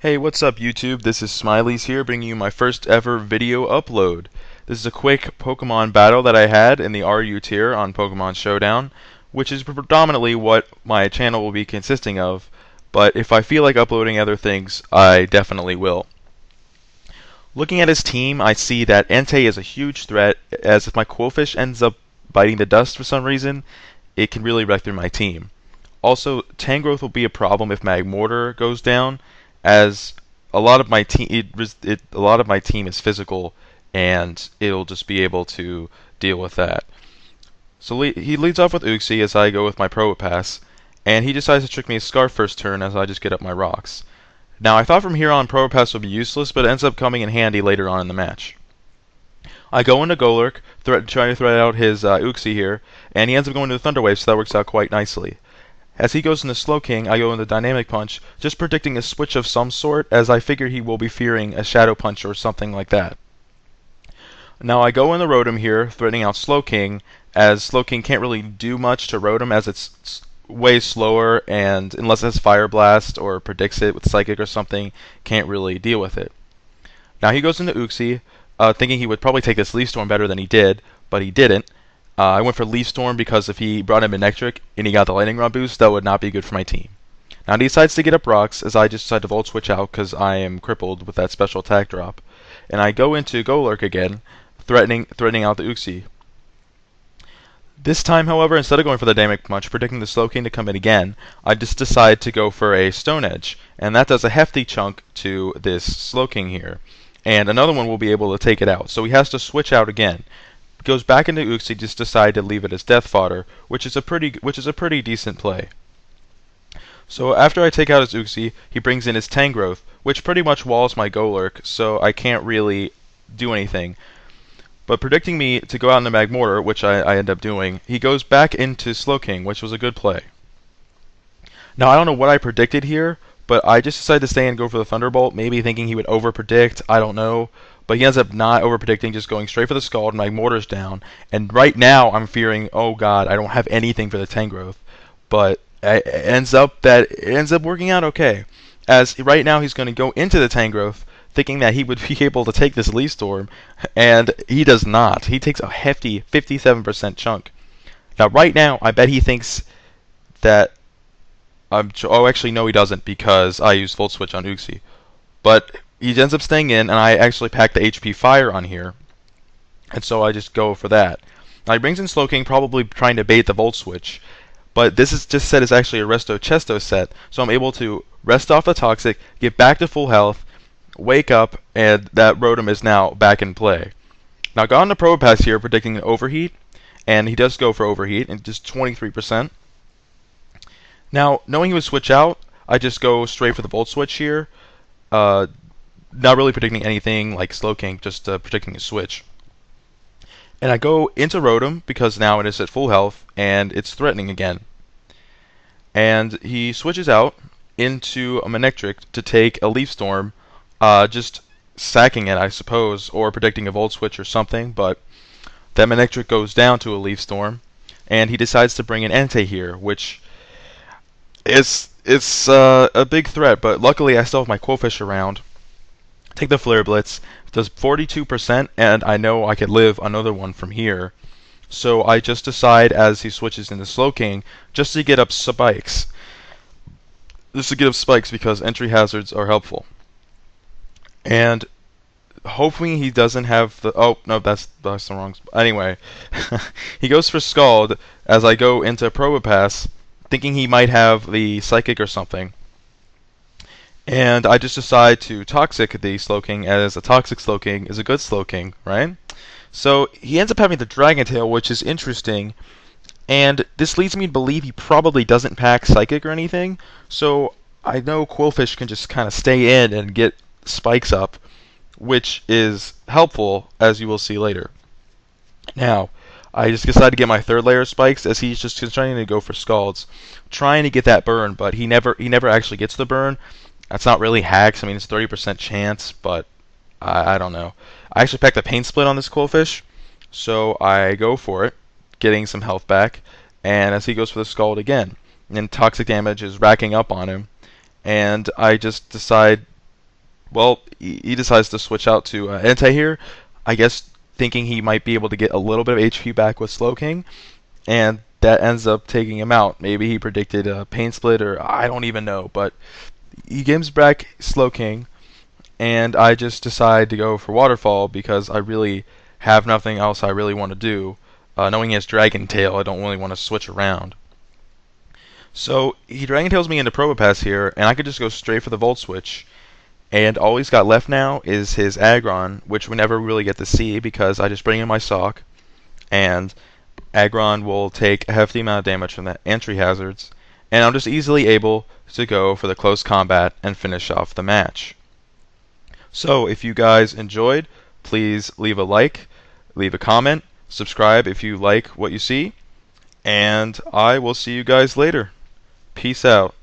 Hey, what's up YouTube? This is Smileyz here, bringing you my first ever video upload. This is a quick Pokemon battle that I had in the RU tier on Pokemon Showdown, which is predominantly what my channel will be consisting of, but if I feel like uploading other things, I definitely will. Looking at his team, I see that Entei is a huge threat, as if my Quillfish ends up biting the dust for some reason, it can really wreck through my team. Also, Tangrowth will be a problem if Magmortar goes down, as a lot of my team is physical, and it'll just be able to deal with that. So he leads off with Uxie as I go with my Probopass, and he decides to trick me a Scarf first turn as I just get up my rocks. Now I thought from here on Probopass would be useless, but it ends up coming in handy later on in the match. I go into Golurk, trying to threat out his Uxie here, and he ends up going to the Thunder Wave, so that works out quite nicely. As he goes into Slowking, I go into Dynamic Punch, just predicting a switch of some sort, as I figure he will be fearing a Shadow Punch or something like that. Now I go into Rotom here, threatening out Slowking, as Slowking can't really do much to Rotom, as it's way slower, and unless it has Fire Blast or predicts it with Psychic or something, can't really deal with it. Now he goes into Uxie, thinking he would probably take this Leaf Storm better than he did, but he didn't. I went for Leaf Storm because if he brought in Manectric and he got the Lightning Rod boost, that would not be good for my team. Now he decides to get up rocks, as I just decide to Volt Switch out because I am crippled with that special attack drop. And I go into Golurk again, threatening out the Uxie. This time, however, instead of going for the Dynamic Punch, predicting the Slowking to come in again, I just decide to go for a Stone Edge, and that does a hefty chunk to this Slowking here. And another one will be able to take it out, so he has to switch out again. Goes back into Uxie, just decide to leave it as death fodder, which is a pretty decent play. So after I take out his Uxie, he brings in his Tangrowth, which pretty much walls my Golurk, so I can't really do anything. But predicting me to go out into Magmortar, which I end up doing, he goes back into Slowking, which was a good play. Now I don't know what I predicted here, but I just decided to stay and go for the Thunderbolt, maybe thinking he would overpredict, I don't know. But he ends up not overpredicting, just going straight for the Scald, and Magmortar's down. And right now I'm fearing, oh god, I don't have anything for the Tangrowth. But it ends up working out okay. As right now he's going to go into the Tangrowth, thinking that he would be able to take this Leaf Storm, and he does not. He takes a hefty 57% chunk. Now right now I bet he thinks that oh, actually no, he doesn't, because I used Volt Switch on Uxie. But he ends up staying in, and I actually pack the HP Fire on here, and so I just go for that. Now he brings in Slowking, probably trying to bait the Volt Switch, but this is just set as actually a Resto Chesto set, so I'm able to rest off the Toxic, get back to full health, wake up, and that Rotom is now back in play. Now I got on the Probopass here, predicting an Overheat, and he does go for Overheat, and just 23%. Now, knowing he would switch out, I just go straight for the Volt Switch here. Not really predicting anything like Slowking, just predicting a switch. And I go into Rotom because now it is at full health and it's threatening again. And he switches out into a Manectric to take a Leaf Storm, just sacking it, I suppose, or predicting a Volt Switch or something. But that Manectric goes down to a Leaf Storm, and he decides to bring in Entei here, which is a big threat. But luckily, I still have my Quillfish around. Take the Flare Blitz, does 42%, and I know I could live another one from here. So I just decide, as he switches into Slowking, just to get up spikes. Just to get up spikes because entry hazards are helpful. And hoping he doesn't have the... Oh, no, that's the wrong... Anyway, he goes for Scald as I go into Probopass, thinking he might have the Psychic or something. And I just decide to Toxic the Slowking, as a Toxic Slowking is a good Slowking, right? So he ends up having the Dragon Tail, which is interesting, and this leads me to believe he probably doesn't pack Psychic or anything, so I know Quillfish can just kind of stay in and get spikes up, which is helpful, as you will see later. Now, I just decided to get my third layer of spikes, as he's just trying to go for Scalds, trying to get that burn, but he never actually gets the burn. That's not really hacks. I mean, it's 30% chance, but I don't know. I actually packed a Pain Split on this Quillfish, so I go for it, getting some health back, and as he goes for the Scald again, and toxic damage is racking up on him, and I just decide well, he decides to switch out to anti-here, I guess thinking he might be able to get a little bit of HP back with Slowking, and that ends up taking him out. Maybe he predicted a Pain Split, or I don't even know, but he gives back Slowking, and I just decide to go for Waterfall because I really have nothing else I really want to do. Knowing he has Dragon Tail, I don't really want to switch around. So he Dragon Tails me into Probopass here, and I could just go straight for the Volt Switch. And all he's got left now is his Aggron, which we never really get to see because I just bring in my Sock, and Aggron will take a hefty amount of damage from the entry hazards, and I'm just easily able to go for the close combat and finish off the match. So if you guys enjoyed, please leave a like, leave a comment, subscribe if you like what you see, and I will see you guys later. Peace out.